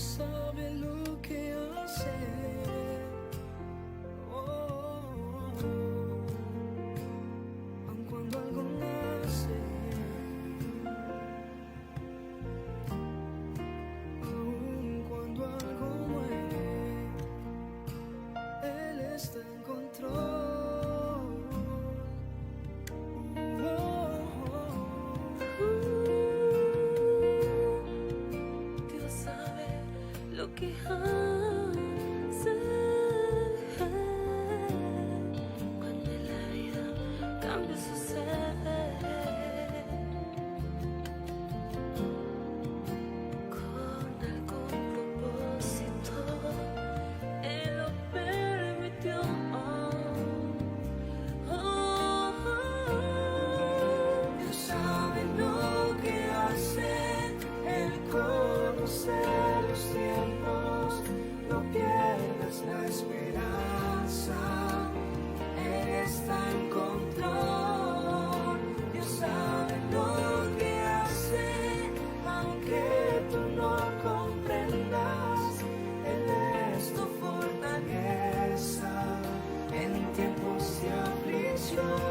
sabe lo que hace. Aun cuando algo nace, aun cuando algo muere, Él está en control. Dios sabe lo que hace cuando en la vida cambia sucede. Con algún propósito Él lo permitió. Dios sabe lo que hace, Él conoce los tiempos, no pierdas la esperanza, Él está en control. Dios sabe lo que hace, aunque tú no comprendas, Él es tu fortaleza en tiempos de aflicción.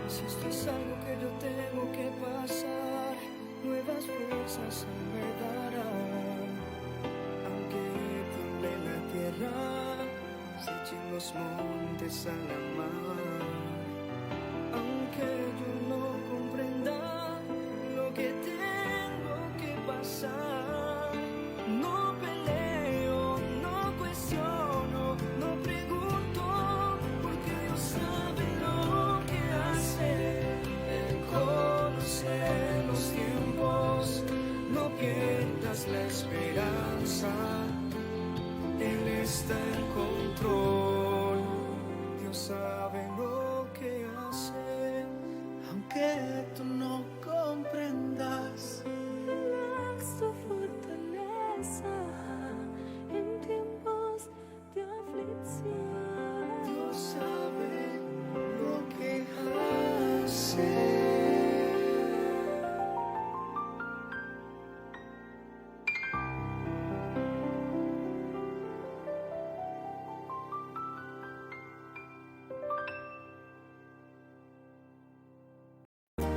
Si esto es algo que yo tengo que pasar, nuevas fuerzas Él me dará. Aunque tiemble la tierra, se echen los montes a la mar. Aunque yo no comprenda lo que tengo que pasar, no peleo, no cuestiono, no pregunto, porque Dios sabe lo que hace. Él conoce los tiempos, no pierdas la esperanza, Él está en control. Dios sabe lo que hace, aunque tú no comprendas. Él es tu fortaleza en tiempos de aflicción. Dios sabe lo que hace.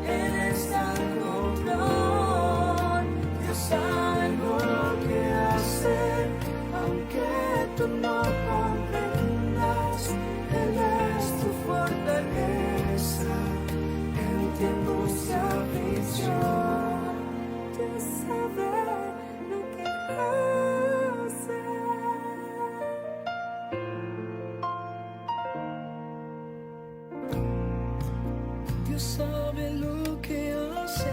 Él está en control, Dios sabe lo que hace, aunque tú no comprendas, Él es tu fortaleza en tiempos de aflicción. Dios sabe lo que hace. Dios sabe lo que hace.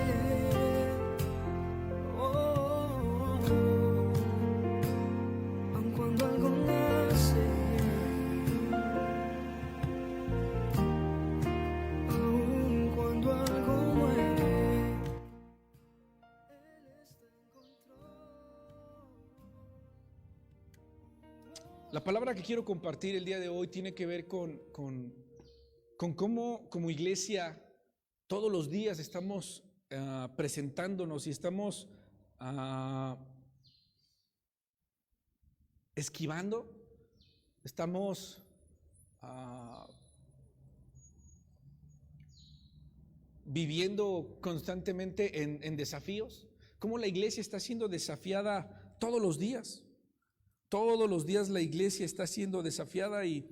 Aun cuando algo nace, aun cuando algo muere, Él está en control. La palabra que quiero compartir el día de hoy tiene que ver con cómo como iglesia todos los días estamos presentándonos y estamos esquivando, estamos viviendo constantemente en desafíos. Cómo la iglesia está siendo desafiada todos los días. Todos los días la iglesia está siendo desafiada y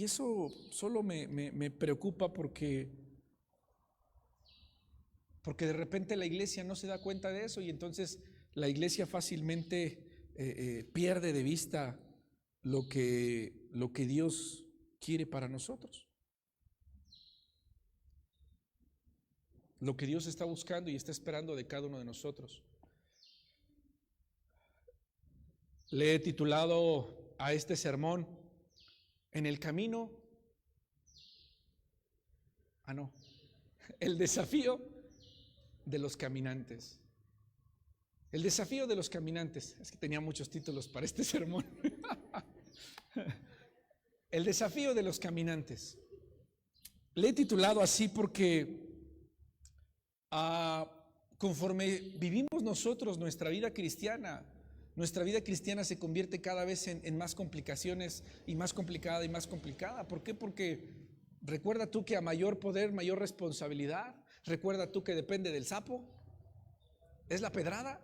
eso solo me preocupa porque de repente la iglesia no se da cuenta de eso y entonces la iglesia fácilmente pierde de vista lo que Dios quiere para nosotros. Lo que Dios está buscando y está esperando de cada uno de nosotros. Le he titulado a este sermón En el camino, el desafío de los caminantes. El desafío de los caminantes. Es que tenía muchos títulos para este sermón. El desafío de los caminantes. Le he titulado así porque conforme vivimos nosotros nuestra vida cristiana se convierte cada vez en más complicaciones y más complicada y más complicada. ¿Por qué? Porque recuerda tú que a mayor poder, mayor responsabilidad. Recuerda tú que depende del sapo. Es la pedrada.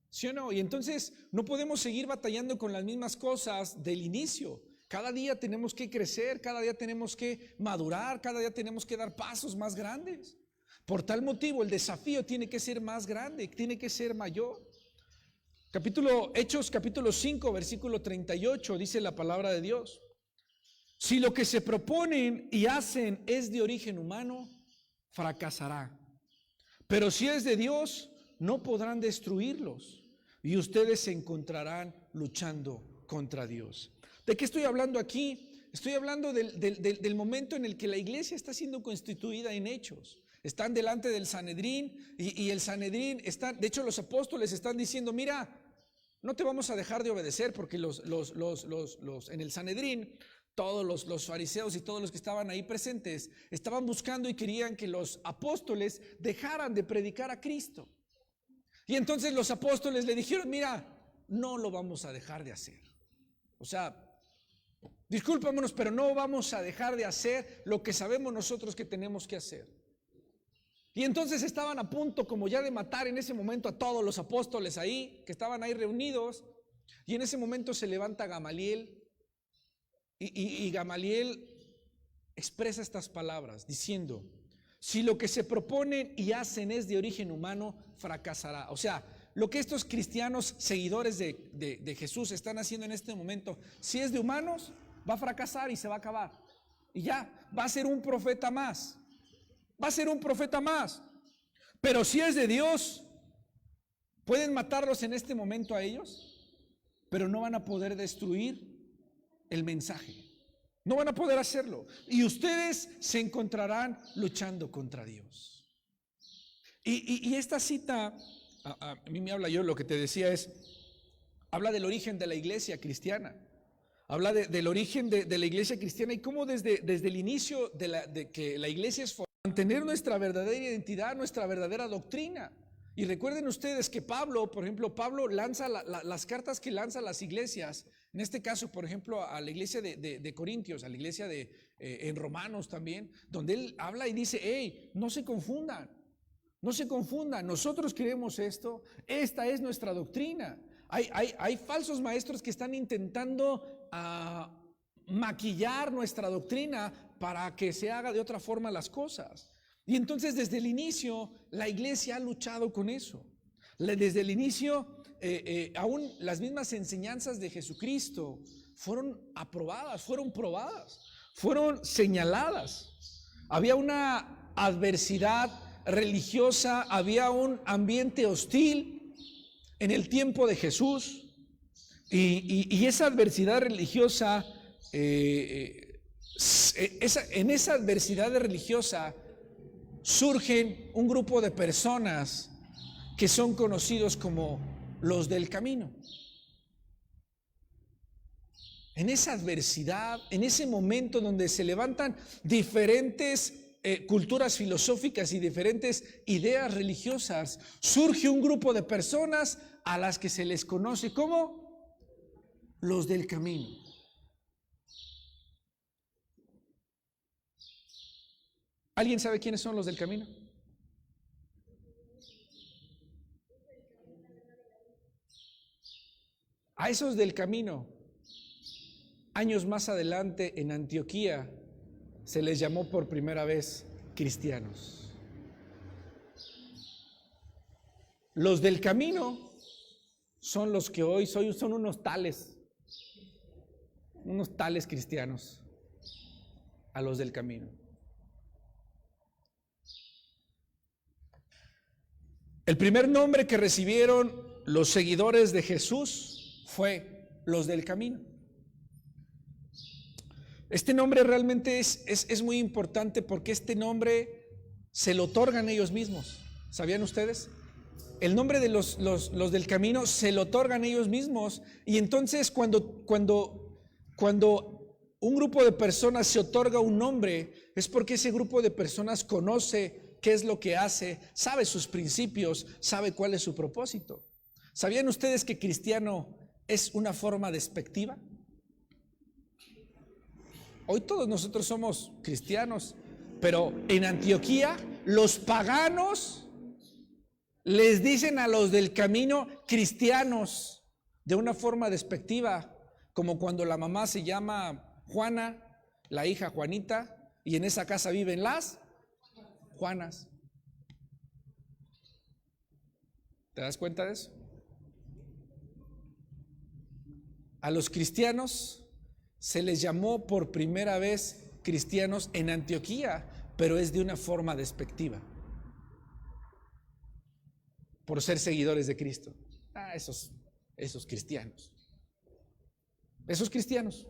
¿Sí o no? Y entonces no podemos seguir batallando con las mismas cosas del inicio. Cada día tenemos que crecer, cada día tenemos que madurar, cada día tenemos que dar pasos más grandes. Por tal motivo el desafío tiene que ser más grande, tiene que ser mayor. Hechos capítulo 5 versículo 38 dice la palabra de Dios: si lo que se proponen y hacen es de origen humano, fracasará. Pero si es de Dios, no podrán destruirlos y ustedes se encontrarán luchando contra Dios. ¿De qué estoy hablando aquí? Estoy hablando del momento en el que la iglesia está siendo constituida en Hechos. Están delante del Sanedrín y el Sanedrín está, de hecho los apóstoles están diciendo: mira, no te vamos a dejar de obedecer, porque en el Sanedrín todos los fariseos y todos los que estaban ahí presentes estaban buscando y querían que los apóstoles dejaran de predicar a Cristo. Y entonces los apóstoles le dijeron: mira, no lo vamos a dejar de hacer. O sea, discúlpanos, pero no vamos a dejar de hacer lo que sabemos nosotros que tenemos que hacer. Y entonces estaban a punto como ya de matar en ese momento a todos los apóstoles ahí, que estaban ahí reunidos. Y en ese momento se levanta Gamaliel y Gamaliel expresa estas palabras diciendo: si lo que se proponen y hacen es de origen humano, fracasará. O sea, lo que estos cristianos seguidores de Jesús están haciendo en este momento, si es de humanos, va a fracasar y se va a acabar. Y ya, va a ser un profeta más. Va a ser un profeta más. Pero si es de Dios, pueden matarlos en este momento a ellos, pero no van a poder destruir el mensaje. No van a poder hacerlo. Y ustedes se encontrarán luchando contra Dios. Y esta cita, a mí me habla, yo lo que te decía habla del origen de la iglesia cristiana. Habla del origen de la iglesia cristiana y cómo desde el inicio de que la iglesia es mantener nuestra verdadera identidad, nuestra verdadera doctrina. Y recuerden ustedes que Pablo, por ejemplo, Pablo lanza las cartas que lanza a las iglesias, en este caso, por ejemplo, a la iglesia de Corintios, a la iglesia en Romanos también, donde él habla y dice: hey, no se confundan, nosotros queremos esto, esta es nuestra doctrina. Hay falsos maestros que están intentando maquillar nuestra doctrina para que se haga de otra forma las cosas. Y entonces desde el inicio la iglesia ha luchado con eso. Desde el inicio aún las mismas enseñanzas de Jesucristo fueron aprobadas, fueron probadas, fueron señaladas. Había una adversidad religiosa, había un ambiente hostil en el tiempo de Jesús y esa adversidad religiosa, en esa adversidad religiosa surgen un grupo de personas que son conocidos como los del camino. En esa adversidad, en ese momento donde se levantan diferentes culturas filosóficas y diferentes ideas religiosas, surge un grupo de personas a las que se les conoce como los del camino. ¿Alguien sabe quiénes son los del camino? A esos del camino, años más adelante en Antioquía, se les llamó por primera vez cristianos. Los del camino son los que hoy son unos tales cristianos, a los del camino. El primer nombre que recibieron los seguidores de Jesús fue los del camino. Este nombre realmente es muy importante porque este nombre se lo otorgan ellos mismos. ¿Sabían ustedes? El nombre de los del camino se lo otorgan ellos mismos. Y entonces cuando un grupo de personas se otorga un nombre, es porque ese grupo de personas conoce qué es lo que hace, sabe sus principios, sabe cuál es su propósito. ¿Sabían ustedes que cristiano es una forma despectiva? Hoy todos nosotros somos cristianos, pero en Antioquía los paganos les dicen a los del camino cristianos de una forma despectiva, como cuando la mamá se llama Juana, la hija Juanita, y en esa casa viven las Juanas. ¿Te das cuenta de eso? A los cristianos se les llamó por primera vez cristianos en Antioquía, pero es de una forma despectiva, por ser seguidores de Cristo. Esos cristianos. Esos cristianos.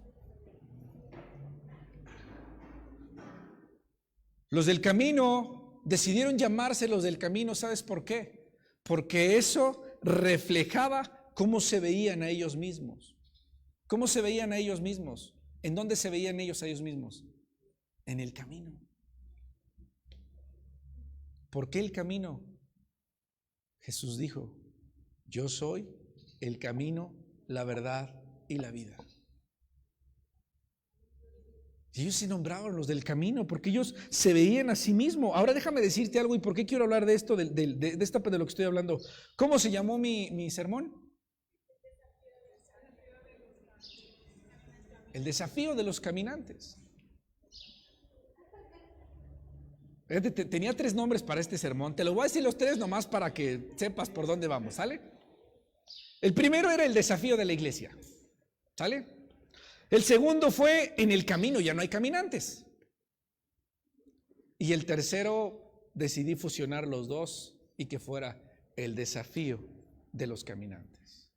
Los del camino decidieron llamarse los del camino, ¿sabes por qué? Porque eso reflejaba cómo se veían a ellos mismos. ¿Cómo se veían a ellos mismos? ¿En dónde se veían ellos a ellos mismos? En el camino. ¿Por qué el camino? Jesús dijo: yo soy el camino, la verdad y la vida. Y ellos se nombraban los del camino porque ellos se veían a sí mismos. Ahora déjame decirte algo, y por qué quiero hablar de esto, de lo que estoy hablando. ¿Cómo se llamó mi sermón? El desafío de los caminantes. Tenía 3 nombres para este sermón. Te lo voy a decir los 3 nomás para que sepas por dónde vamos, ¿sale? El primero era el desafío de la iglesia, ¿sale? El segundo fue en el camino, ya no hay caminantes. Y el tercero decidí fusionar los dos y que fuera el desafío de los caminantes.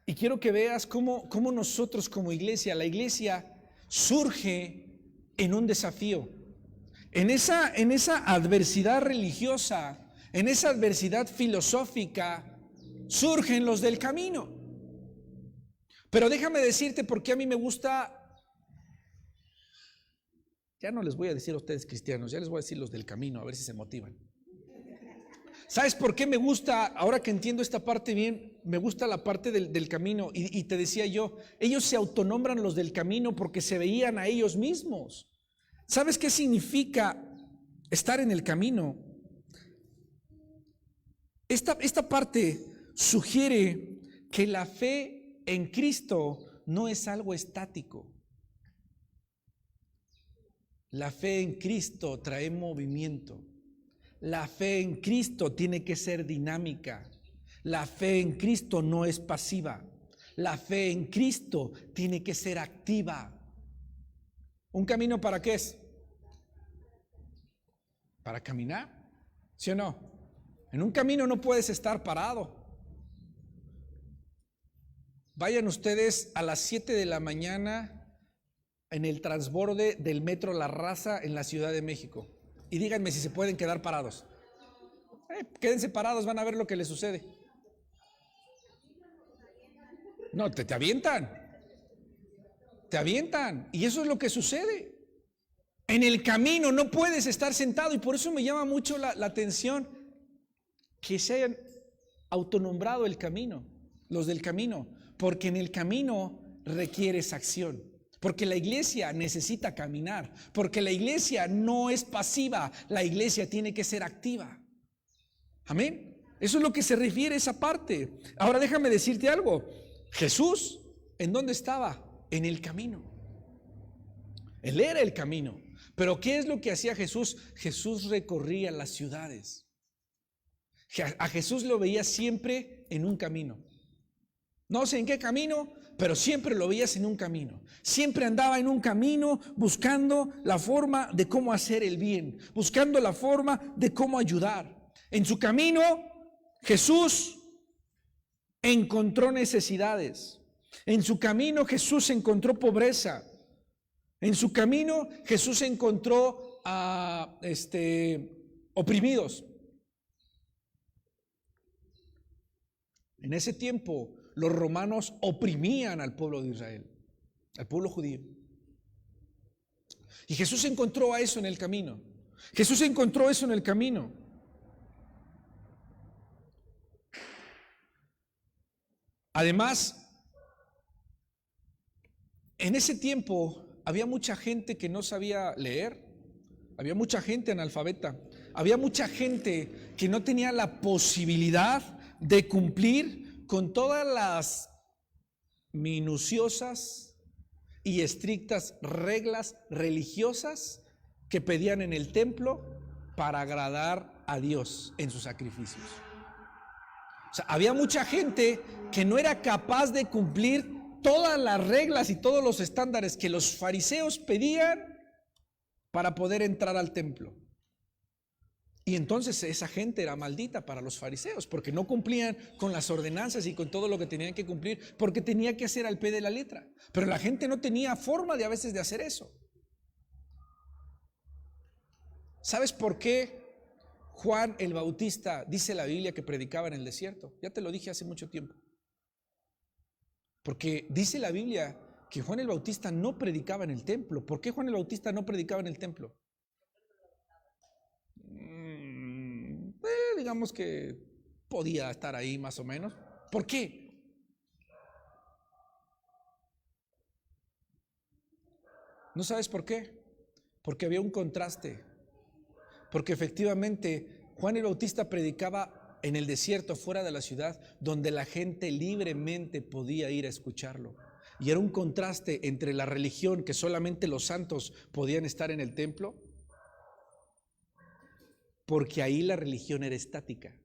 Y quiero que veas cómo nosotros como iglesia, la iglesia surge en un desafío. En esa adversidad religiosa, en esa adversidad filosófica, surgen los del camino. Pero déjame decirte por qué a mí me gusta. Ya no les voy a decir a ustedes cristianos, ya les voy a decir los del camino, a ver si se motivan. ¿Sabes por qué me gusta? Ahora que entiendo esta parte bien, me gusta la parte del camino. Y te decía yo, ellos se autonombran los del camino porque se veían a ellos mismos. ¿Sabes qué significa estar en el camino? Esta parte sugiere que la fe en Cristo no es algo estático. La fe en Cristo trae movimiento. La fe en Cristo tiene que ser dinámica. La fe en Cristo no es pasiva. La fe en Cristo tiene que ser activa. ¿Un camino para qué es? ¿Para caminar? ¿Sí o no? En un camino no puedes estar parado. Vayan ustedes a las 7 de la mañana en el transborde del metro La Raza en la Ciudad de México y díganme si se pueden quedar parados. Quédense parados, van a ver lo que les sucede. No, te avientan. Te avientan. Y eso es lo que sucede. En el camino no puedes estar sentado, y por eso me llama mucho la atención que se hayan autonombrado el camino, los del camino, porque en el camino requieres acción. Porque la iglesia necesita caminar, porque la iglesia no es pasiva, la iglesia tiene que ser activa. Amén. Eso es lo que se refiere a esa parte. Ahora déjame decirte algo. Jesús, ¿en dónde estaba? En el camino. Él era el camino. Pero ¿qué es lo que hacía Jesús? Jesús recorría las ciudades. A Jesús lo veía siempre en un camino. No sé en qué camino, pero siempre lo veías en un camino. Siempre andaba en un camino buscando la forma de cómo hacer el bien, buscando la forma de cómo ayudar. En su camino, Jesús encontró necesidades. En su camino, Jesús encontró pobreza. En su camino, Jesús encontró oprimidos. En ese tiempo los romanos oprimían al pueblo de Israel, al pueblo judío. Y Jesús encontró a eso en el camino. Jesús encontró eso en el camino. Además, en ese tiempo había mucha gente que no sabía leer, había mucha gente analfabeta, había mucha gente que no tenía la posibilidad de cumplir con todas las minuciosas y estrictas reglas religiosas que pedían en el templo para agradar a Dios en sus sacrificios. O sea, había mucha gente que no era capaz de cumplir todas las reglas y todos los estándares que los fariseos pedían para poder entrar al templo. Y entonces esa gente era maldita para los fariseos, porque no cumplían con las ordenanzas y con todo lo que tenían que cumplir, porque tenía que hacer al pie de la letra. Pero la gente no tenía forma de a veces de hacer eso. ¿Sabes por qué Juan el Bautista dice la Biblia que predicaba en el desierto? Ya te lo dije hace mucho tiempo. Porque dice la Biblia que Juan el Bautista no predicaba en el templo. ¿Por qué Juan el Bautista no predicaba en el templo? Digamos que podía estar ahí más o menos. ¿Por qué? ¿No sabes por qué? Porque había un contraste. Porque efectivamente Juan el Bautista predicaba en el desierto, fuera de la ciudad, donde la gente libremente podía ir a escucharlo. Y era un contraste entre la religión, que solamente los santos podían estar en el templo, porque ahí la religión era estática.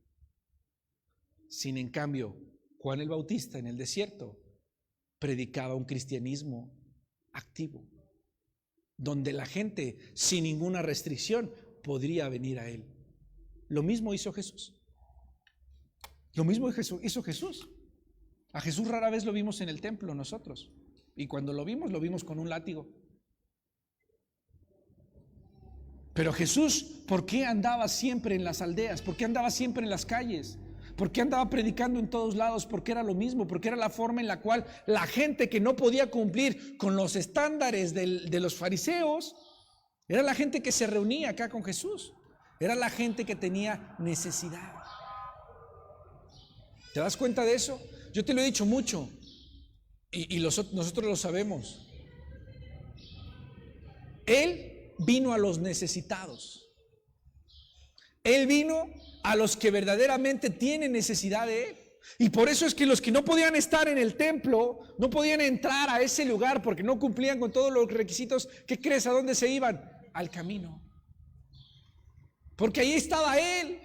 Sin en cambio, Juan el Bautista en el desierto predicaba un cristianismo activo, donde la gente sin ninguna restricción podría venir a él. Lo mismo hizo Jesús. Lo mismo hizo Jesús. A Jesús rara vez lo vimos en el templo nosotros. Y cuando lo vimos con un látigo. Pero Jesús, ¿por qué andaba siempre en las aldeas? ¿Por qué andaba siempre en las calles? ¿Por qué andaba predicando en todos lados? Porque era lo mismo, porque era la forma en la cual la gente que no podía cumplir con los estándares de los fariseos, era la gente que se reunía acá con Jesús. Era la gente que tenía necesidad. ¿Te das cuenta de eso? Yo te lo he dicho mucho y nosotros lo sabemos. Él vino a los necesitados. Él vino a los que verdaderamente tienen necesidad de Él. Y por eso es que los que no podían estar en el templo, no podían entrar a ese lugar porque no cumplían con todos los requisitos. ¿Qué crees? ¿A dónde se iban? Al camino. Porque ahí estaba Él.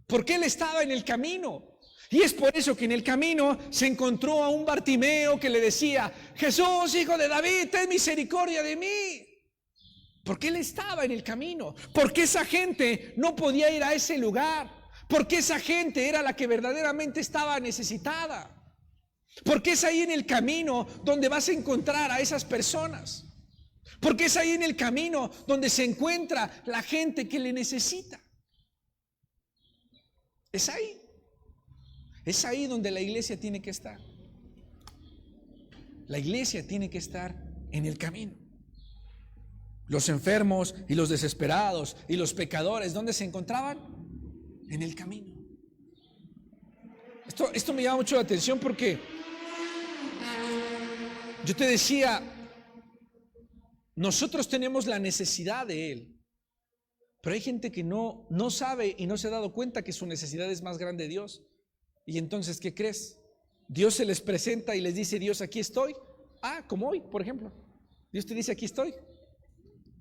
Porque Él estaba en el camino. Y es por eso que en el camino se encontró a un Bartimeo que le decía: Jesús, hijo de David, ten misericordia de mí. Porque Él estaba en el camino. Porque esa gente no podía ir a ese lugar. Porque esa gente era la que verdaderamente estaba necesitada. Porque es ahí en el camino donde vas a encontrar a esas personas. Porque es ahí en el camino donde se encuentra la gente que le necesita. Es ahí. Es ahí donde la iglesia tiene que estar. La iglesia tiene que estar en el camino. Los enfermos y los desesperados y los pecadores, ¿dónde se encontraban? En el camino. Esto me llama mucho la atención porque yo te decía, nosotros tenemos la necesidad de Él, pero hay gente que no sabe y no se ha dado cuenta que su necesidad es más grande de Dios. Y entonces, ¿qué crees? Dios se les presenta y les dice: Dios, aquí estoy. Como hoy, por ejemplo. Dios te dice: aquí estoy.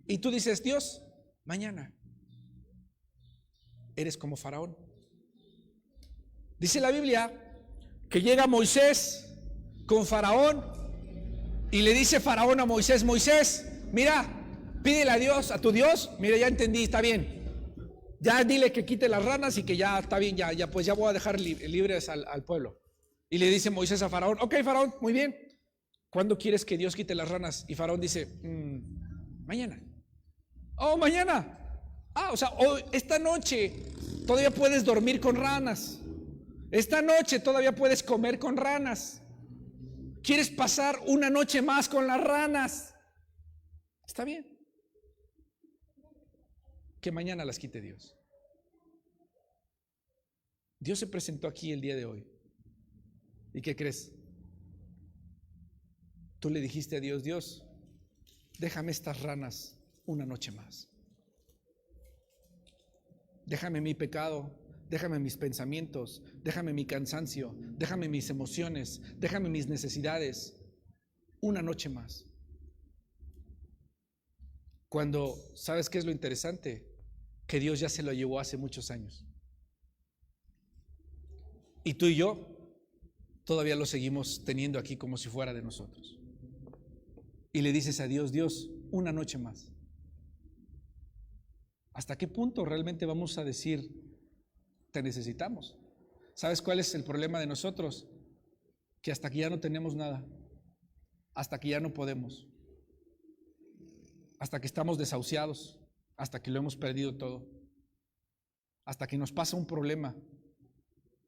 Y tú dices: Dios, mañana. Eres como Faraón. Dice la Biblia que llega Moisés con Faraón y le dice Faraón a Moisés: Moisés, mira, pídele a Dios, a tu Dios. Mira, ya entendí, está bien. Ya dile que quite las ranas y que ya está bien, ya pues ya voy a dejar libres al pueblo. Y le dice Moisés a Faraón: ok, Faraón, muy bien. ¿Cuándo quieres que Dios quite las ranas? Y Faraón dice: mañana. Oh, mañana. O sea, esta noche todavía puedes dormir con ranas. Esta noche todavía puedes comer con ranas. ¿Quieres pasar una noche más con las ranas? Está bien. Que mañana las quite Dios. Dios se presentó aquí el día de hoy. ¿Y qué crees? Tú le dijiste a Dios: Dios, déjame estas ranas una noche más. Déjame mi pecado, déjame mis pensamientos, déjame mi cansancio, déjame mis emociones, déjame mis necesidades una noche más. Cuando, ¿sabes qué es lo interesante? Que Dios ya se lo llevó hace muchos años. Y tú y yo todavía lo seguimos teniendo aquí como si fuera de nosotros. Y le dices a Dios: Dios, una noche más. ¿Hasta qué punto realmente vamos a decir te necesitamos? ¿Sabes cuál es el problema de nosotros? Que hasta que ya no tenemos nada, hasta que ya no podemos, hasta que estamos desahuciados, hasta que lo hemos perdido todo, hasta que nos pasa un problema,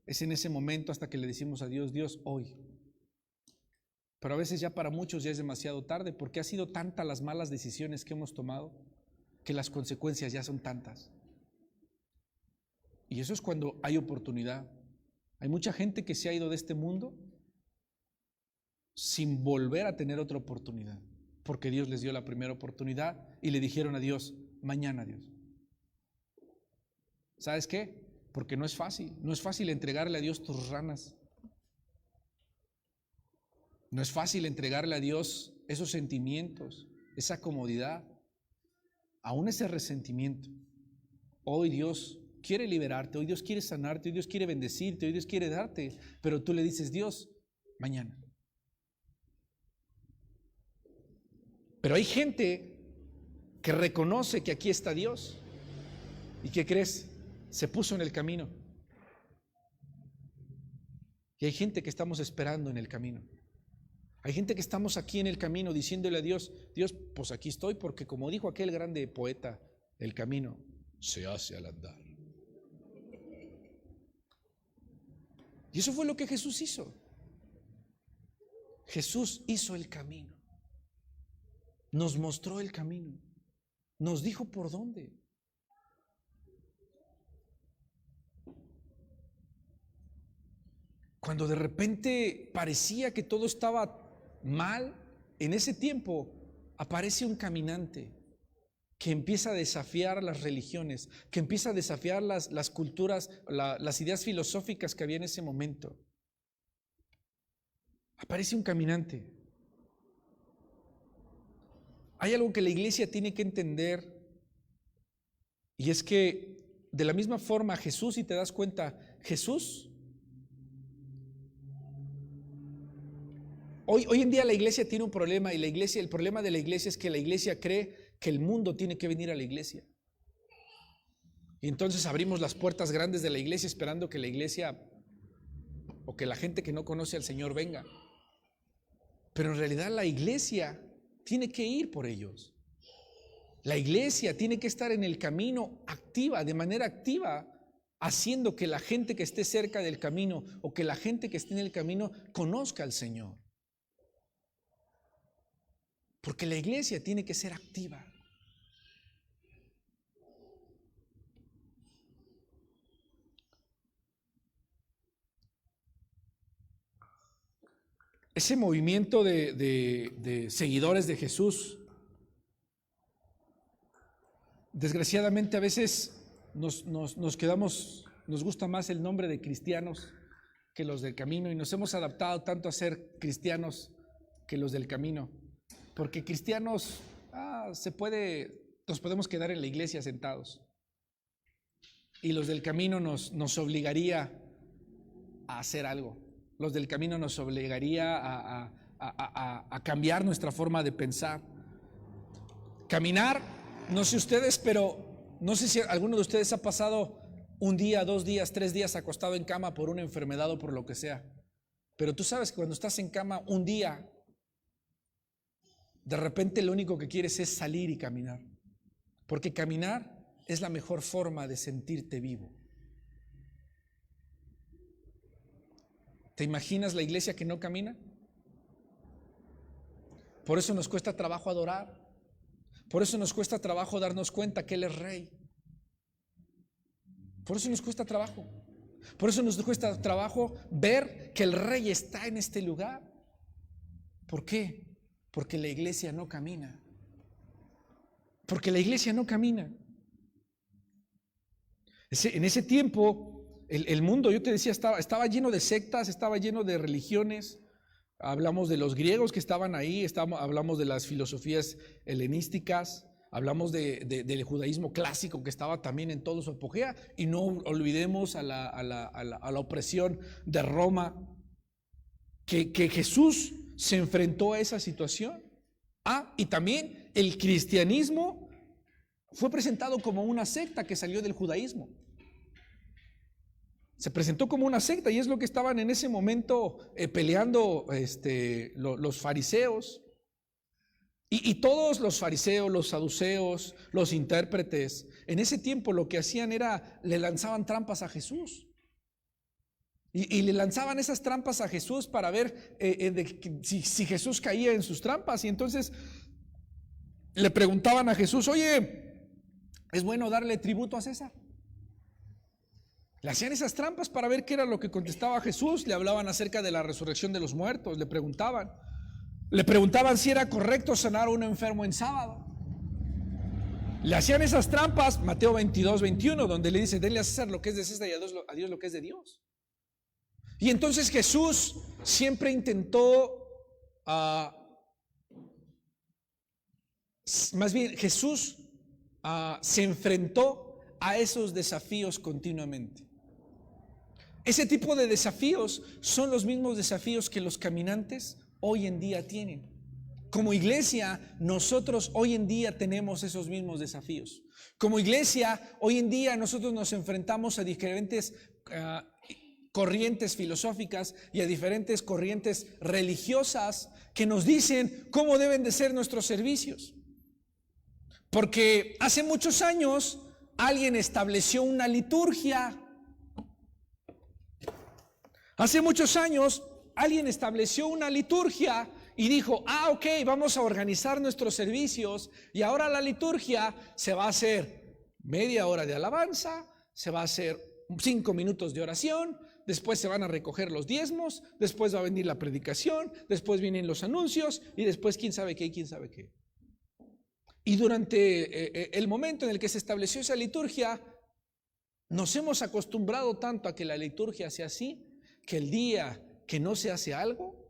es en ese momento hasta que le decimos a Dios: Dios, hoy. Pero a veces ya para muchos ya es demasiado tarde, porque ha sido tantas las malas decisiones que hemos tomado que las consecuencias ya son tantas. Y eso es cuando hay oportunidad. Hay mucha gente que se ha ido de este mundo sin volver a tener otra oportunidad, porque Dios les dio la primera oportunidad y le dijeron a Dios: mañana, Dios. ¿Sabes qué? Porque no es fácil entregarle a Dios tus ranas. No es fácil entregarle a Dios esos sentimientos, esa comodidad, aún ese resentimiento. Hoy Dios quiere liberarte, hoy Dios quiere sanarte, hoy Dios quiere bendecirte, hoy Dios quiere darte, pero tú le dices: Dios, mañana. Pero hay gente que reconoce que aquí está Dios. ¿Y qué crees? Se puso en el camino. Y hay gente que estamos esperando en el camino. Hay gente que estamos aquí en el camino diciéndole a Dios: Dios, pues aquí estoy, porque como dijo aquel grande poeta, el camino se hace al andar. Y eso fue lo que Jesús hizo. Jesús hizo el camino. Nos mostró el camino. Nos dijo por dónde. Cuando de repente parecía que todo estaba mal, en ese tiempo aparece un caminante que empieza a desafiar las religiones, que empieza a desafiar las culturas, las ideas filosóficas que había en ese momento. Aparece un caminante. Hay algo que la iglesia tiene que entender, y es que de la misma forma Jesús, si te das cuenta, Jesús, hoy en día la iglesia tiene un problema, y el problema de la iglesia es que la iglesia cree que el mundo tiene que venir a la iglesia. Y entonces abrimos las puertas grandes de la iglesia esperando que la iglesia o que la gente que no conoce al Señor venga. Pero en realidad la iglesia tiene que ir por ellos. La iglesia tiene que estar en el camino activa, de manera activa, haciendo que la gente que esté cerca del camino o que la gente que esté en el camino conozca al Señor. Porque la iglesia tiene que ser activa. Ese movimiento de seguidores de Jesús, desgraciadamente a veces nos quedamos, nos gusta más el nombre de cristianos que los del camino, y nos hemos adaptado tanto a ser cristianos que los del camino. Porque cristianos, nos podemos quedar en la iglesia sentados. Y los del camino nos obligaría a hacer algo. Los del camino nos obligaría a cambiar nuestra forma de pensar. Caminar, no sé ustedes, pero no sé si alguno de ustedes ha pasado un día, 2 días, 3 días acostado en cama por una enfermedad o por lo que sea. Pero tú sabes que cuando estás en cama un día, de repente lo único que quieres es salir y caminar. Porque caminar es la mejor forma de sentirte vivo. ¿Te imaginas la iglesia que no camina? Por eso nos cuesta trabajo adorar. Por eso nos cuesta trabajo darnos cuenta que Él es Rey. Por eso nos cuesta trabajo. Por eso nos cuesta trabajo ver que el Rey está en este lugar. ¿Por qué? Porque la iglesia no camina. Porque la iglesia no camina. En ese tiempo, el mundo, yo te decía, estaba lleno de sectas, estaba lleno de religiones. Hablamos de los griegos que estaban ahí, hablamos de las filosofías helenísticas, hablamos del judaísmo clásico que estaba también en todo su apogeo, y no olvidemos a la opresión de Roma, que Jesús se enfrentó a esa situación. Y también el cristianismo fue presentado como una secta que salió del judaísmo. Se presentó como una secta, y es lo que estaban en ese momento peleando los fariseos. Y todos los fariseos, los saduceos, los intérpretes, en ese tiempo lo que hacían era, le lanzaban trampas a Jesús. Y le lanzaban esas trampas a Jesús para ver si Jesús caía en sus trampas. Y entonces le preguntaban a Jesús: oye, ¿es bueno darle tributo a César? Le hacían esas trampas para ver qué era lo que contestaba Jesús. Le hablaban acerca de la resurrección de los muertos. Le preguntaban si era correcto sanar a un enfermo en sábado. Le hacían esas trampas, Mateo 22, 21, donde le dice: denle a César lo que es de César y a Dios lo que es de Dios. Y entonces Jesús siempre intentó, Jesús se enfrentó a esos desafíos continuamente. Ese tipo de desafíos son los mismos desafíos que los caminantes hoy en día tienen. Como iglesia, nosotros hoy en día tenemos esos mismos desafíos. Como iglesia, hoy en día nosotros nos enfrentamos a diferentes corrientes filosóficas y a diferentes corrientes religiosas que nos dicen cómo deben de ser nuestros servicios. Porque hace muchos años alguien estableció una liturgia. Hace muchos años alguien estableció una liturgia y dijo: ok, vamos a organizar nuestros servicios, y ahora la liturgia se va a hacer media hora de alabanza, se va a hacer 5 minutos de oración, después se van a recoger los diezmos, después va a venir la predicación, después vienen los anuncios, y después quién sabe qué y quién sabe qué. Y durante el momento en el que se estableció esa liturgia, nos hemos acostumbrado tanto a que la liturgia sea así, que el día que no se hace algo,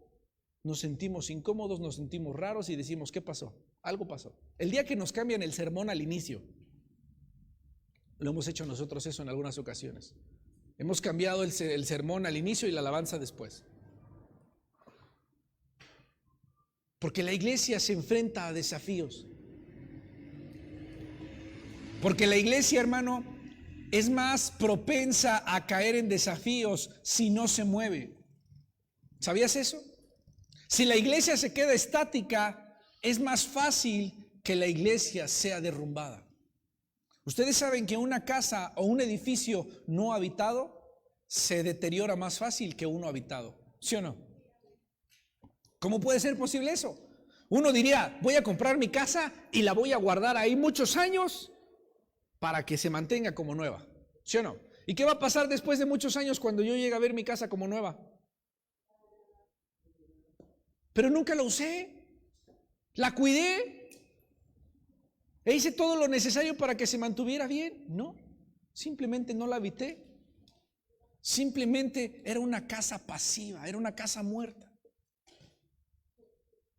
nos sentimos incómodos, nos sentimos raros y decimos: ¿qué pasó? Algo pasó. El día que nos cambian el sermón al inicio, lo hemos hecho nosotros eso en algunas ocasiones. Hemos cambiado el sermón al inicio y la alabanza después. Porque la iglesia se enfrenta a desafíos. Porque la iglesia, hermano, es más propensa a caer en desafíos si no se mueve. ¿Sabías eso? Si la iglesia se queda estática, es más fácil que la iglesia sea derrumbada. Ustedes saben que una casa o un edificio no habitado se deteriora más fácil que uno habitado, ¿sí o no? ¿Cómo puede ser posible eso? Uno diría: voy a comprar mi casa y la voy a guardar ahí muchos años para que se mantenga como nueva, ¿sí o no? ¿Y qué va a pasar después de muchos años cuando yo llegue a ver mi casa como nueva? Pero nunca la usé, la cuidé, e hice todo lo necesario para que se mantuviera bien. No, simplemente no la habité. Simplemente era una casa pasiva, era una casa muerta.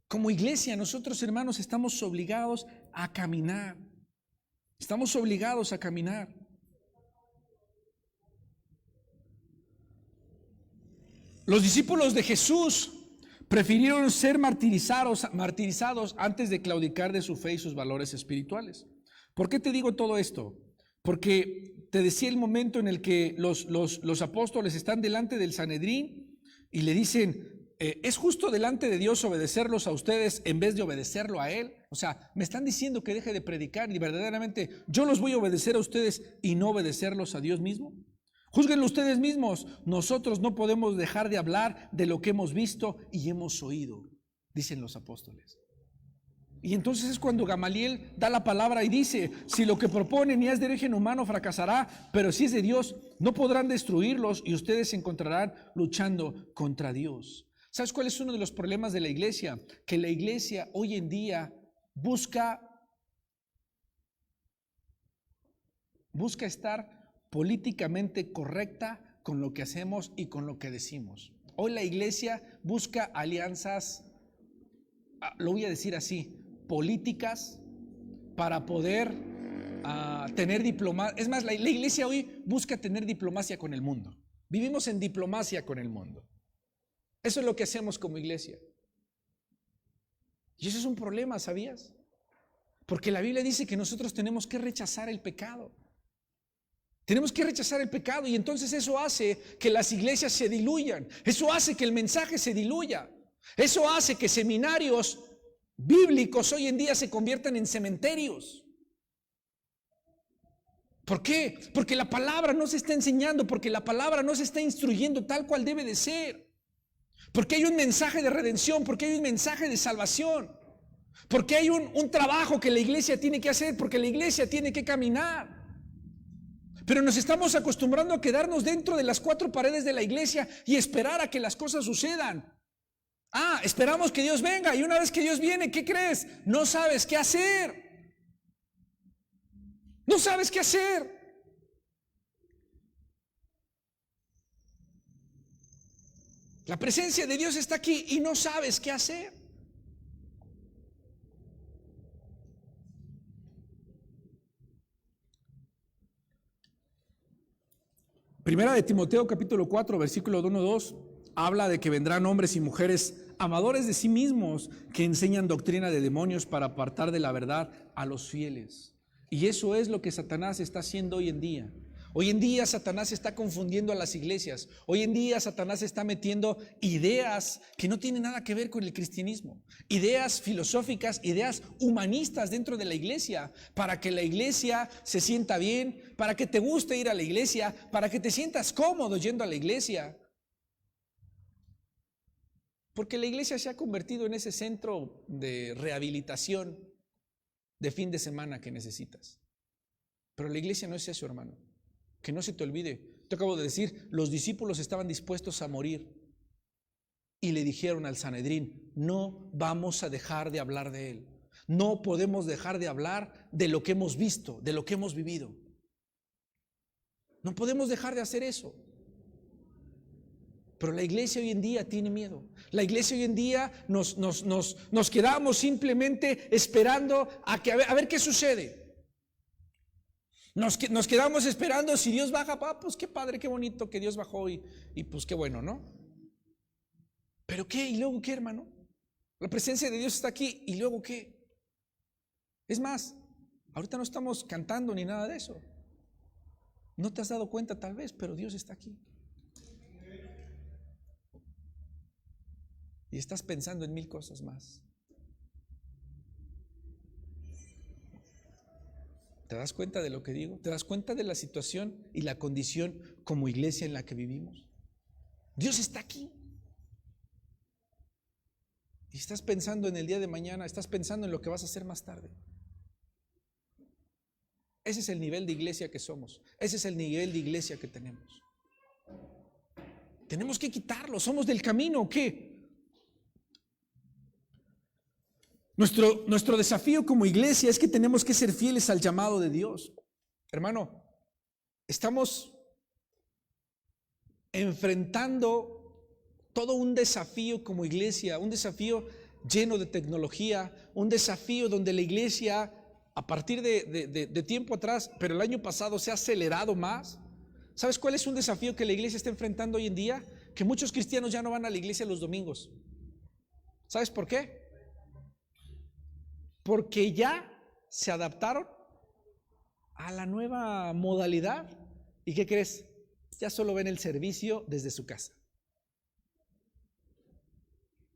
Como iglesia, nosotros, hermanos, estamos obligados a caminar. Estamos obligados a caminar. Los discípulos de Jesús prefirieron ser martirizados antes de claudicar de su fe y sus valores espirituales. ¿Por qué te digo todo esto? Porque te decía el momento en el que los apóstoles están delante del Sanedrín y le dicen: ¿es justo delante de Dios obedecerlos a ustedes en vez de obedecerlo a Él? O sea, me están diciendo que deje de predicar y verdaderamente yo los voy a obedecer a ustedes y no obedecerlos a Dios mismo. Júzguenlo ustedes mismos. Nosotros no podemos dejar de hablar de lo que hemos visto y hemos oído, dicen los apóstoles. Y entonces es cuando Gamaliel da la palabra y dice: si lo que proponen y es de origen humano fracasará, pero si es de Dios, no podrán destruirlos y ustedes se encontrarán luchando contra Dios. ¿Sabes cuál es uno de los problemas de la iglesia? Que la iglesia hoy en día busca estar políticamente correcta con lo que hacemos y con lo que decimos. Hoy la iglesia busca alianzas, lo voy a decir así, políticas para poder tener diplomacia. Es más, la iglesia hoy busca tener diplomacia con el mundo. Vivimos en diplomacia con el mundo. Eso es lo que hacemos como iglesia. Y eso es un problema, ¿sabías? Porque la Biblia dice que nosotros tenemos que rechazar el pecado. Tenemos que rechazar el pecado, y entonces eso hace que las iglesias se diluyan. Eso hace que el mensaje se diluya. Eso hace que seminarios bíblicos hoy en día se conviertan en cementerios. ¿Por qué? Porque la palabra no se está enseñando, porque la palabra no se está instruyendo tal cual debe de ser. Porque hay un mensaje de redención, porque hay un mensaje de salvación, porque hay un trabajo que la iglesia tiene que hacer, porque la iglesia tiene que caminar. Pero nos estamos acostumbrando a quedarnos dentro de las cuatro paredes de la iglesia y esperar a que las cosas sucedan. Esperamos que Dios venga, y una vez que Dios viene, ¿qué crees? No sabes qué hacer. No sabes qué hacer. La presencia de Dios está aquí y no sabes qué hacer. Primera de Timoteo capítulo 4 versículo 1-2 habla de que vendrán hombres y mujeres amadores de sí mismos que enseñan doctrina de demonios para apartar de la verdad a los fieles. Y eso es lo que Satanás está haciendo hoy en día. Hoy en día Satanás está confundiendo a las iglesias. Hoy en día Satanás está metiendo ideas que no tienen nada que ver con el cristianismo. Ideas filosóficas, ideas humanistas dentro de la iglesia, para que la iglesia se sienta bien, para que te guste ir a la iglesia, para que te sientas cómodo yendo a la iglesia. Porque la iglesia se ha convertido en ese centro de rehabilitación de fin de semana que necesitas. Pero la iglesia no es eso, hermano. Que no se te olvide. Te acabo de decir, los discípulos estaban dispuestos a morir y le dijeron al Sanedrín: no vamos a dejar de hablar de él. No podemos dejar de hablar de lo que hemos visto, de lo que hemos vivido. No podemos dejar de hacer eso. Pero la iglesia hoy en día tiene miedo. La iglesia hoy en día nos quedamos simplemente esperando a ver qué sucede. Nos quedamos esperando si Dios baja. Pues qué padre, qué bonito que Dios bajó y pues qué bueno, ¿no? ¿Pero qué? ¿Y luego qué, hermano? La presencia de Dios está aquí, ¿y luego qué? Es más, ahorita no estamos cantando ni nada de eso. No te has dado cuenta tal vez, pero Dios está aquí. Y estás pensando en 1000 cosas más. ¿Te das cuenta de lo que digo? ¿Te das cuenta de la situación y la condición como iglesia en la que vivimos? Dios está aquí. Y estás pensando en el día de mañana, estás pensando en lo que vas a hacer más tarde. Ese es el nivel de iglesia que somos. Ese es el nivel de iglesia que tenemos. Tenemos que quitarlo. ¿Somos del camino o qué? Nuestro desafío como iglesia es que tenemos que ser fieles al llamado de Dios. Hermano, estamos enfrentando todo un desafío como iglesia, un desafío lleno de tecnología, un desafío donde la iglesia, a partir de tiempo atrás, pero el año pasado se ha acelerado más. ¿Sabes cuál es un desafío que la iglesia está enfrentando hoy en día? Que muchos cristianos ya no van a la iglesia los domingos. ¿Sabes por qué? Porque ya se adaptaron a la nueva modalidad. ¿Y qué crees? Ya solo ven el servicio desde su casa.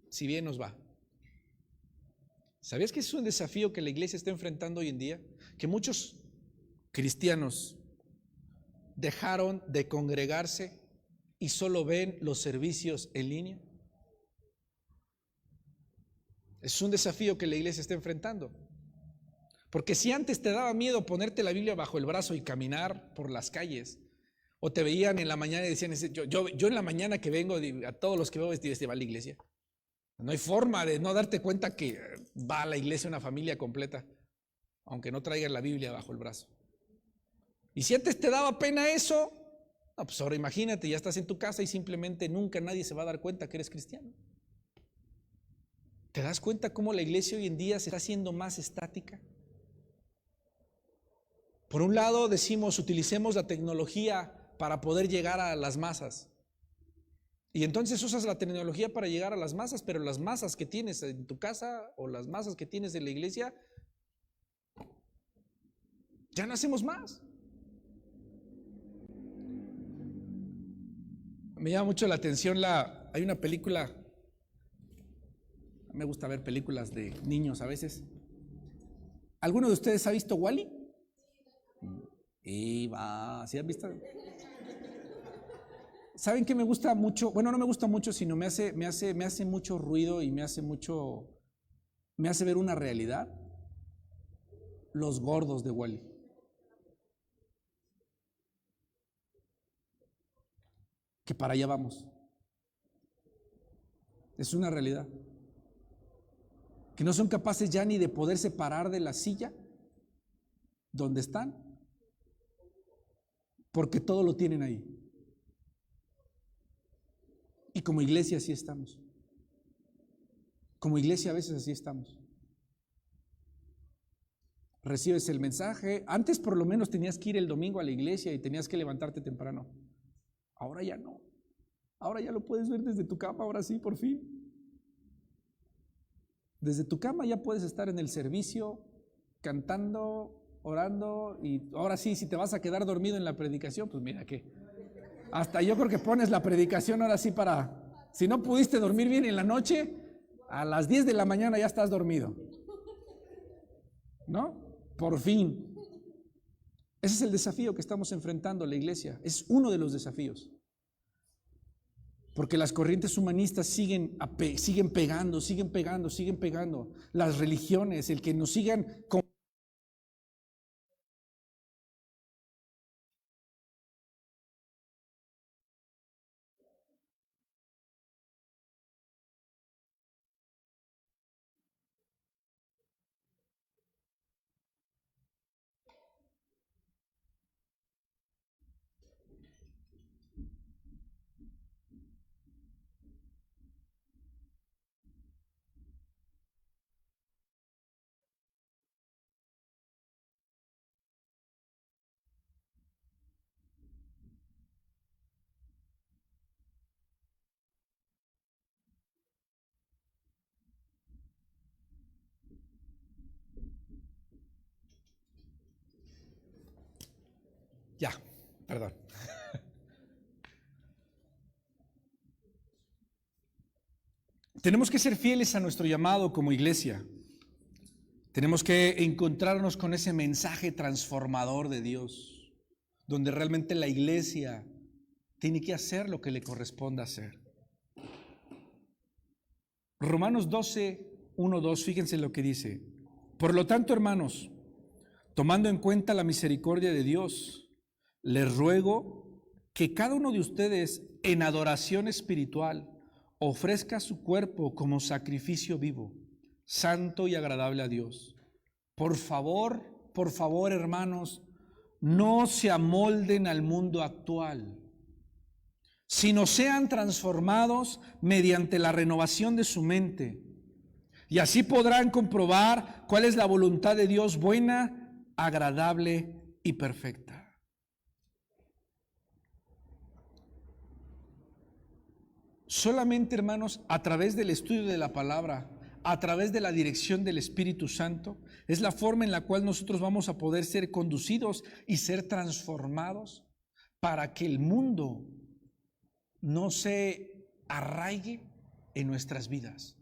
Si bien nos va. ¿Sabías que es un desafío que la iglesia está enfrentando hoy en día? Que muchos cristianos dejaron de congregarse y solo ven los servicios en línea? Es un desafío que la iglesia está enfrentando. Porque si antes te daba miedo ponerte la Biblia bajo el brazo y caminar por las calles, o te veían en la mañana y decían, yo en la mañana que vengo, a todos los que veo vestidos, va a la iglesia. No hay forma de no darte cuenta que va a la iglesia una familia completa, aunque no traigan la Biblia bajo el brazo. Y si antes te daba pena eso, no, pues ahora imagínate, ya estás en tu casa y simplemente nunca nadie se va a dar cuenta que eres cristiano. ¿Te das cuenta cómo la iglesia hoy en día se está haciendo más estática? Por un lado decimos, utilicemos la tecnología para poder llegar a las masas. Y entonces usas la tecnología para llegar a las masas, pero las masas que tienes en tu casa o las masas que tienes en la iglesia, ya no hacemos más. Me llama mucho la atención hay una película, me gusta ver películas de niños a veces. ¿Alguno de ustedes ha visto Wall-E? Y va, ¿sí han visto? ¿Saben qué me gusta mucho? Bueno, no me gusta mucho, sino me hace mucho ruido y me hace ver una realidad. Los gordos de Wall-E. Que para allá vamos. Es una realidad. Que no son capaces ya ni de poderse parar de la silla donde están, porque todo lo tienen ahí. Y como iglesia así estamos. Como iglesia a veces así estamos. Recibes el mensaje. Antes por lo menos tenías que ir el domingo a la iglesia y tenías que levantarte temprano. Ahora ya no. Ahora ya lo puedes ver desde tu cama, ahora sí, por fin. Desde tu cama ya puedes estar en el servicio, cantando, orando, y ahora sí, si te vas a quedar dormido en la predicación, pues mira que hasta yo creo que pones la predicación ahora sí para, si no pudiste dormir bien en la noche, a las 10 de la mañana ya estás dormido, ¿no? Por fin. Ese es el desafío que estamos enfrentando la iglesia, es uno de los desafíos. Porque las corrientes humanistas siguen pegando. Las religiones, el que nos sigan con Ya, perdón. Tenemos que ser fieles a nuestro llamado como iglesia. Tenemos que encontrarnos con ese mensaje transformador de Dios, donde realmente la iglesia tiene que hacer lo que le corresponda hacer. Romanos 12, 1, 2, fíjense lo que dice. Por lo tanto, hermanos, tomando en cuenta la misericordia de Dios, les ruego que cada uno de ustedes en adoración espiritual ofrezca su cuerpo como sacrificio vivo, santo y agradable a Dios. Por favor, hermanos, no se amolden al mundo actual, sino sean transformados mediante la renovación de su mente. Y así podrán comprobar cuál es la voluntad de Dios buena, agradable y perfecta. Solamente, hermanos, a través del estudio de la palabra, a través de la dirección del Espíritu Santo, es la forma en la cual nosotros vamos a poder ser conducidos y ser transformados para que el mundo no se arraigue en nuestras vidas.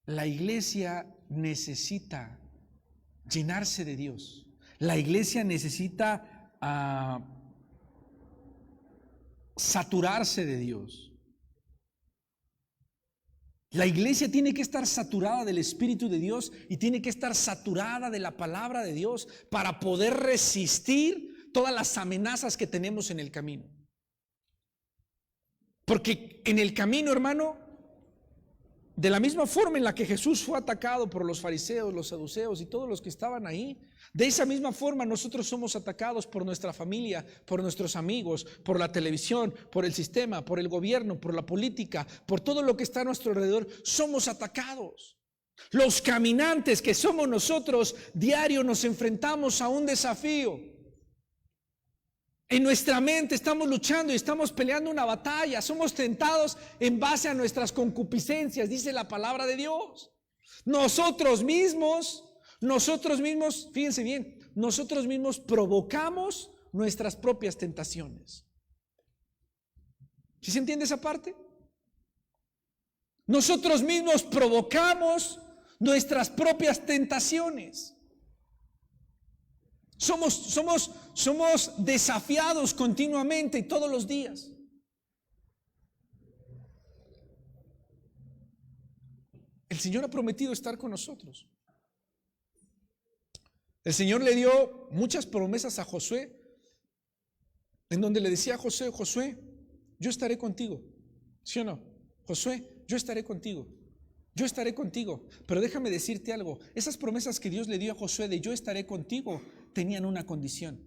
La iglesia necesita llenarse de Dios. La iglesia necesita a saturarse de Dios. La iglesia tiene que estar saturada del Espíritu de Dios y tiene que estar saturada de la palabra de Dios para poder resistir todas las amenazas que tenemos en el camino. Porque en el camino, hermano, de la misma forma en la que Jesús fue atacado por los fariseos, los saduceos y todos los que estaban ahí, de esa misma forma nosotros somos atacados por nuestra familia, por nuestros amigos, por la televisión, por el sistema, por el gobierno, por la política, por todo lo que está a nuestro alrededor. Somos atacados. Los caminantes que somos nosotros, diario nos enfrentamos a un desafío. En nuestra mente estamos luchando y estamos peleando una batalla. Somos tentados en base a nuestras concupiscencias, dice la palabra de Dios. Nosotros mismos, fíjense bien, nosotros mismos provocamos nuestras propias tentaciones. ¿Sí se entiende esa parte? Nosotros mismos provocamos nuestras propias tentaciones. Somos desafiados continuamente y todos los días. El Señor ha prometido estar con nosotros. El Señor le dio muchas promesas a Josué, en donde le decía a Josué: Josué, yo estaré contigo. ¿Sí o no? Josué, yo estaré contigo. Yo estaré contigo. Pero déjame decirte algo. Esas promesas que Dios le dio a Josué de yo estaré contigo tenían una condición.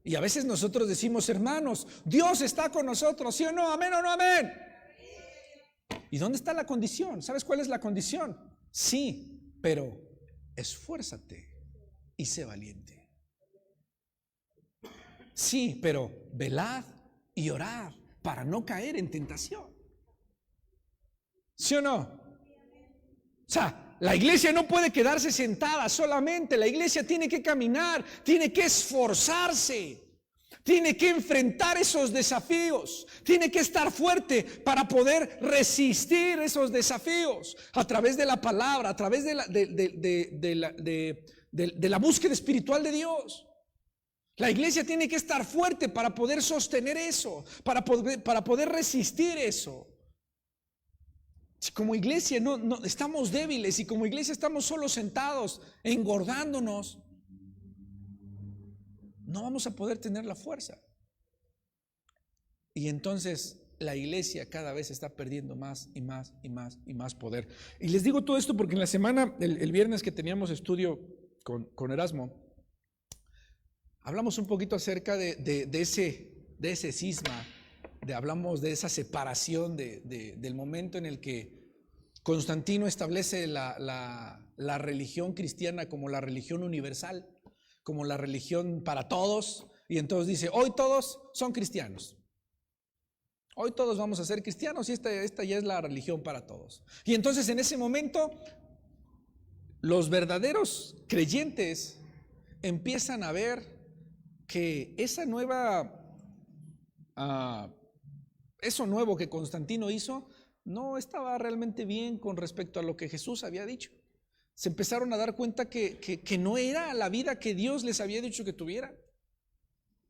Y a veces nosotros decimos: hermanos, Dios está con nosotros, ¿sí o no? ¿Amén o no amén? ¿Y dónde está la condición? ¿Sabes cuál es la condición? Sí, pero esfuérzate y sé valiente. Sí, pero velad y orad para no caer en tentación. ¿Sí o no? O sea, la iglesia no puede quedarse sentada solamente. La iglesia tiene que caminar, tiene que esforzarse, tiene que enfrentar esos desafíos, tiene que estar fuerte para poder resistir esos desafíos a través de la palabra, a través de la búsqueda espiritual de Dios. La iglesia tiene que estar fuerte para poder sostener eso, para poder resistir eso. Si como iglesia no estamos débiles y como iglesia estamos solo sentados, engordándonos, no vamos a poder tener la fuerza. Y entonces la iglesia cada vez está perdiendo más y más y más y más poder. Y les digo todo esto porque en la semana, el viernes que teníamos estudio con Erasmo, hablamos un poquito acerca de ese cisma. Hablamos de esa separación del momento en el que Constantino establece la religión cristiana como la religión universal, como la religión para todos, y entonces dice: hoy todos son cristianos, hoy todos vamos a ser cristianos y esta ya es la religión para todos. Y entonces en ese momento los verdaderos creyentes empiezan a ver que eso nuevo que Constantino hizo no estaba realmente bien con respecto a lo que Jesús había dicho. Se empezaron a dar cuenta que no era la vida que Dios les había dicho que tuvieran.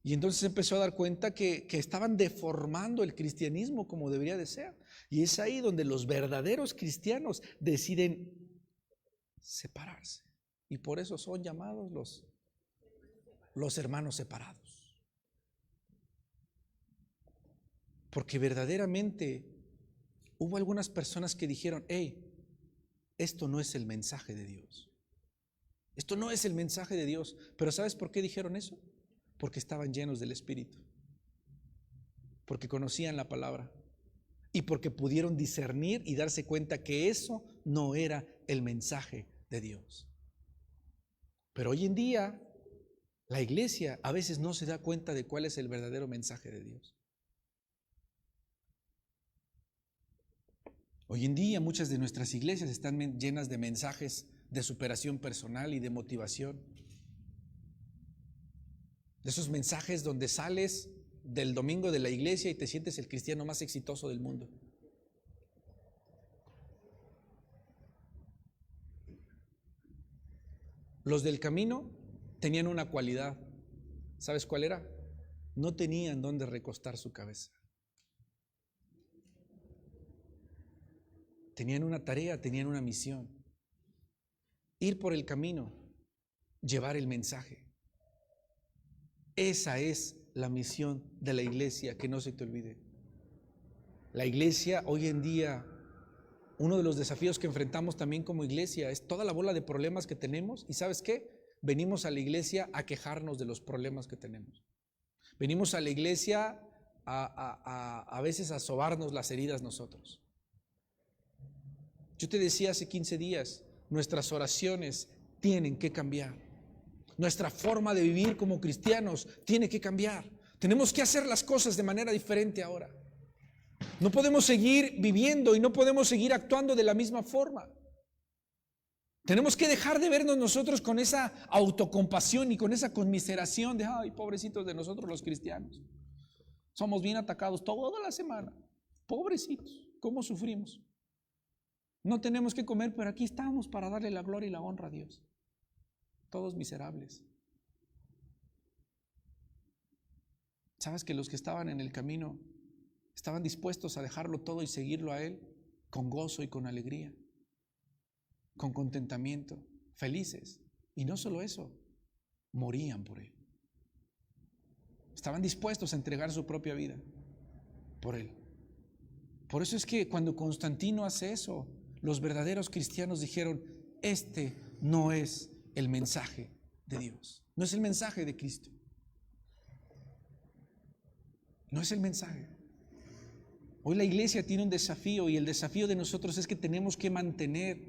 Y entonces se empezó a dar cuenta que estaban deformando el cristianismo como debería de ser. Y es ahí donde los verdaderos cristianos deciden separarse. Y por eso son llamados los hermanos separados. Porque verdaderamente hubo algunas personas que dijeron: hey, esto no es el mensaje de Dios. Esto no es el mensaje de Dios. Pero ¿sabes por qué dijeron eso? Porque estaban llenos del Espíritu. Porque conocían la palabra. Y porque pudieron discernir y darse cuenta que eso no era el mensaje de Dios. Pero hoy en día la iglesia a veces no se da cuenta de cuál es el verdadero mensaje de Dios. Hoy en día muchas de nuestras iglesias están llenas de mensajes de superación personal y de motivación. De esos mensajes donde sales del domingo de la iglesia y te sientes el cristiano más exitoso del mundo. Los del camino tenían una cualidad: ¿Sabes cuál era? No tenían dónde recostar su cabeza. Tenían una tarea, tenían una misión. Ir por el camino, llevar el mensaje. Esa es la misión de la iglesia, que no se te olvide. La iglesia hoy en día, uno de los desafíos que enfrentamos también como iglesia es toda la bola de problemas que tenemos. ¿Y sabes qué? Venimos a la iglesia a quejarnos de los problemas que tenemos. Venimos a la iglesia a veces a sobarnos las heridas nosotros. Yo te decía hace 15 días, nuestras oraciones tienen que cambiar. Nuestra forma de vivir como cristianos tiene que cambiar. Tenemos que hacer las cosas de manera diferente ahora. No podemos seguir viviendo y no podemos seguir actuando de la misma forma. Tenemos que dejar de vernos nosotros con esa autocompasión y con esa conmiseración de, ay, pobrecitos de nosotros los cristianos. Somos bien atacados toda la semana. Pobrecitos, ¿cómo sufrimos? No tenemos que comer, pero aquí estamos para darle la gloria y la honra a Dios. Todos miserables. ¿Sabes que los que estaban en el camino estaban dispuestos a dejarlo todo y seguirlo a Él con gozo y con alegría, con contentamiento, felices? Y no solo eso, morían por Él. Estaban dispuestos a entregar su propia vida por Él. Por eso es que cuando Constantino hace eso, los verdaderos cristianos dijeron, este no es el mensaje de Dios, no es el mensaje de Cristo. No es el mensaje. Hoy la iglesia tiene un desafío y el desafío de nosotros es que tenemos que mantener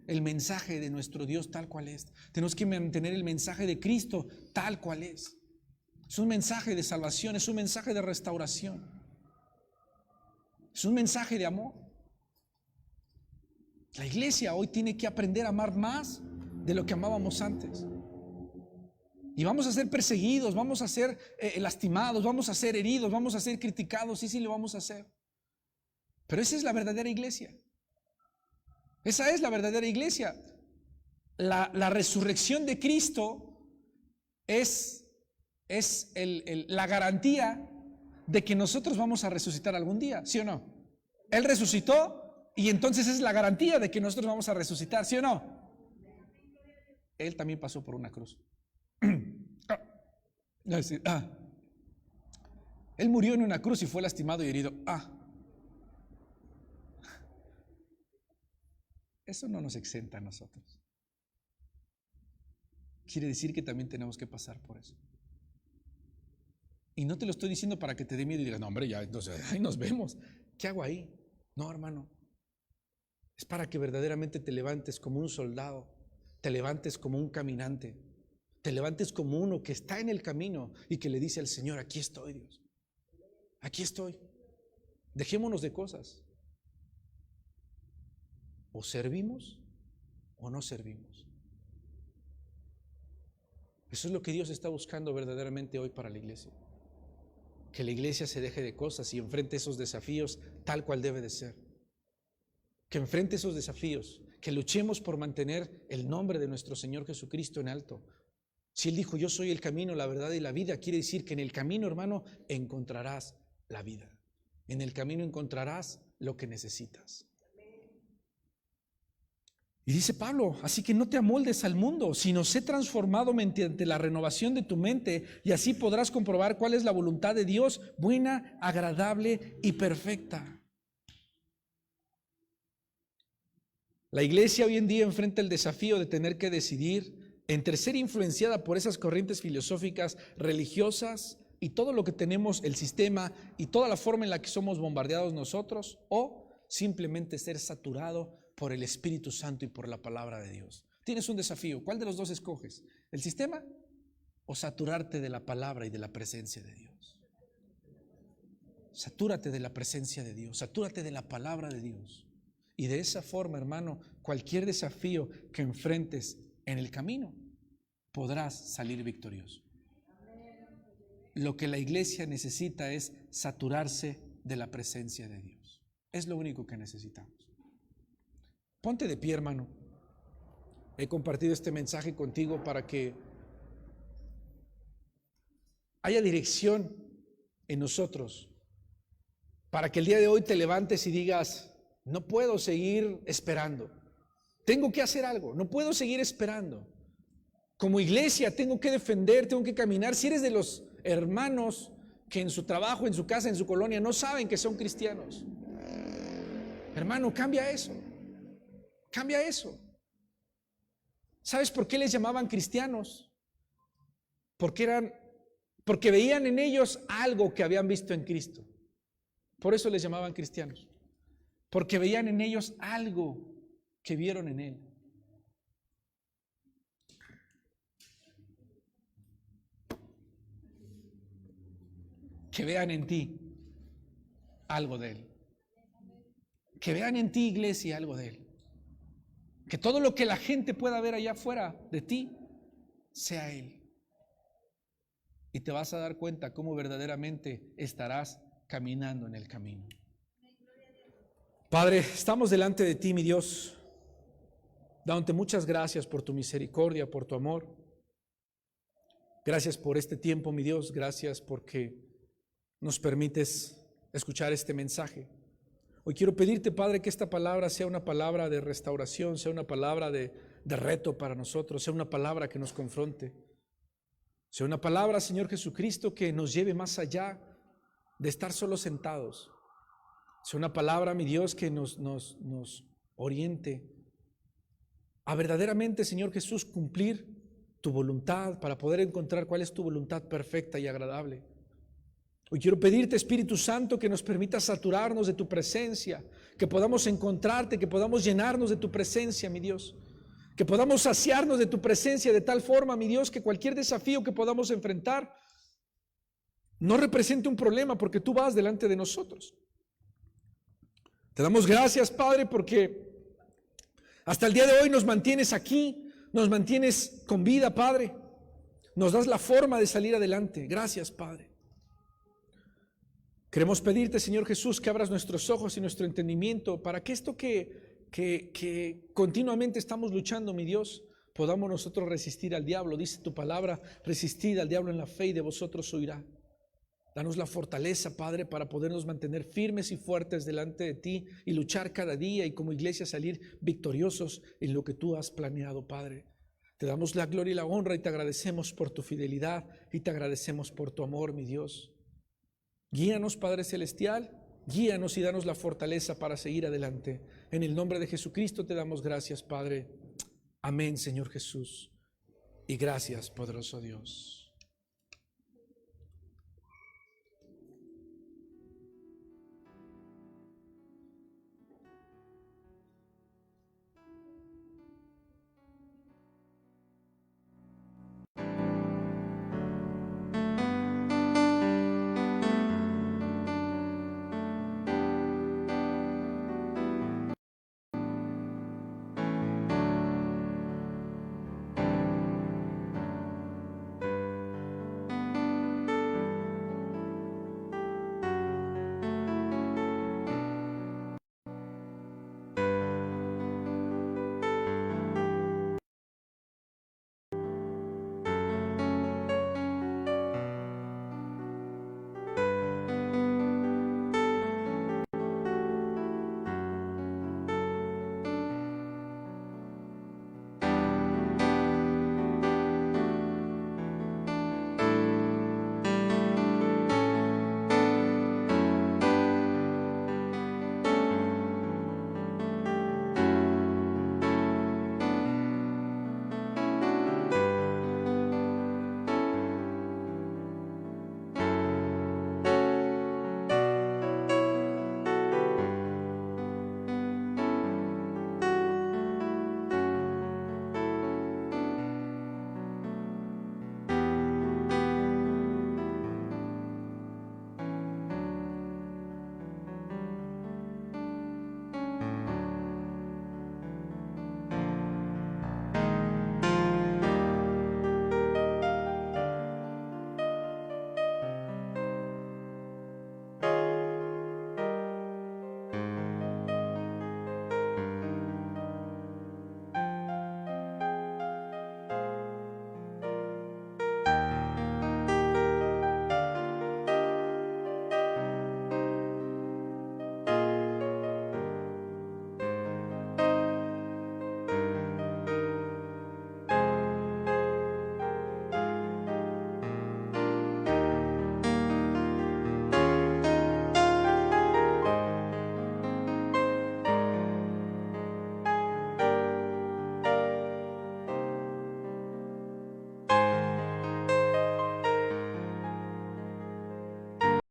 el mensaje de nuestro Dios tal cual es. Tenemos que mantener el mensaje de Cristo tal cual es. Es un mensaje de salvación, es un mensaje de restauración. Es un mensaje de amor. La iglesia hoy tiene que aprender a amar más de lo que amábamos antes. Y vamos a ser perseguidos, vamos a ser lastimados, vamos a ser heridos, vamos a ser criticados, sí lo vamos a hacer. Pero esa es la verdadera iglesia. Esa es la verdadera iglesia. La resurrección de Cristo es la garantía de que nosotros vamos a resucitar algún día, ¿sí o no? Él resucitó y entonces es la garantía de que nosotros vamos a resucitar, ¿sí o no? Él también pasó por una cruz. Él murió en una cruz y fue lastimado y herido. Eso no nos exenta a nosotros. Quiere decir que también tenemos que pasar por eso. Y no te lo estoy diciendo para que te dé miedo y digas, no hombre, ya, entonces, ahí nos vemos. ¿Qué hago ahí? No, hermano. Es para que verdaderamente te levantes como un soldado, te levantes como un caminante, te levantes como uno que está en el camino y que le dice al Señor, aquí estoy, Dios. Aquí estoy. Dejémonos de cosas. O servimos o no servimos. Eso es lo que Dios está buscando verdaderamente hoy para la iglesia. Que la iglesia se deje de cosas y enfrente esos desafíos tal cual debe de ser. Que enfrente esos desafíos, que luchemos por mantener el nombre de nuestro Señor Jesucristo en alto. Si Él dijo, yo soy el camino, la verdad y la vida, quiere decir que en el camino, hermano, encontrarás la vida. En el camino encontrarás lo que necesitas. Y dice Pablo, así que no te amoldes al mundo, sino sé transformado mediante la renovación de tu mente, y así podrás comprobar cuál es la voluntad de Dios, buena, agradable y perfecta. La iglesia hoy en día enfrenta el desafío de tener que decidir entre ser influenciada por esas corrientes filosóficas, religiosas y todo lo que tenemos, el sistema y toda la forma en la que somos bombardeados nosotros, o simplemente ser saturado por el Espíritu Santo y por la palabra de Dios. Tienes un desafío. ¿Cuál de los dos escoges? ¿El sistema o saturarte de la palabra y de la presencia de Dios? Satúrate de la presencia de Dios, satúrate de la palabra de Dios. Y de esa forma, hermano, cualquier desafío que enfrentes en el camino, podrás salir victorioso. Lo que la iglesia necesita es saturarse de la presencia de Dios. Es lo único que necesitamos. Ponte de pie, hermano. He compartido este mensaje contigo para que haya dirección en nosotros, para que el día de hoy te levantes y digas, no puedo seguir esperando, tengo que hacer algo, no puedo seguir esperando. Como iglesia tengo que defender, tengo que caminar. Si eres de los hermanos que en su trabajo, en su casa, en su colonia no saben que son cristianos, hermano, cambia eso. Cambia eso. ¿Sabes por qué les llamaban cristianos? Porque veían en ellos algo que habían visto en Cristo. Por eso les llamaban cristianos. Porque veían en ellos algo que vieron en Él. Que vean en ti algo de Él. Que vean en ti, iglesia, algo de Él. Que todo lo que la gente pueda ver allá afuera de ti sea Él. Y te vas a dar cuenta cómo verdaderamente estarás caminando en el camino. Padre, estamos delante de ti, mi Dios, dándote muchas gracias por tu misericordia, por tu amor. Gracias por este tiempo, mi Dios. Gracias porque nos permites escuchar este mensaje. Hoy quiero pedirte, Padre, que esta palabra sea una palabra de restauración, sea una palabra de reto para nosotros, sea una palabra que nos confronte, sea una palabra, Señor Jesucristo, que nos lleve más allá de estar solo sentados, sea una palabra, mi Dios, que nos oriente a verdaderamente, Señor Jesús, cumplir tu voluntad, para poder encontrar cuál es tu voluntad perfecta y agradable. Hoy quiero pedirte, Espíritu Santo, que nos permita saturarnos de tu presencia, que podamos encontrarte, que podamos llenarnos de tu presencia, mi Dios, que podamos saciarnos de tu presencia de tal forma, mi Dios, que cualquier desafío que podamos enfrentar no represente un problema, porque tú vas delante de nosotros. Te damos gracias, Padre, porque hasta el día de hoy nos mantienes aquí, nos mantienes con vida, Padre, nos das la forma de salir adelante. Gracias, Padre. Queremos pedirte, Señor Jesús, que abras nuestros ojos y nuestro entendimiento para que esto que continuamente estamos luchando, mi Dios, podamos nosotros resistir al diablo. Dice tu palabra, resistid al diablo en la fe y de vosotros huirá. Danos la fortaleza, Padre, para podernos mantener firmes y fuertes delante de ti y luchar cada día y como iglesia salir victoriosos en lo que tú has planeado, Padre. Te damos la gloria y la honra y te agradecemos por tu fidelidad y te agradecemos por tu amor, mi Dios. Guíanos, Padre Celestial, guíanos y danos la fortaleza para seguir adelante. En el nombre de Jesucristo te damos gracias, Padre. Amén, Señor Jesús. Y gracias, poderoso Dios.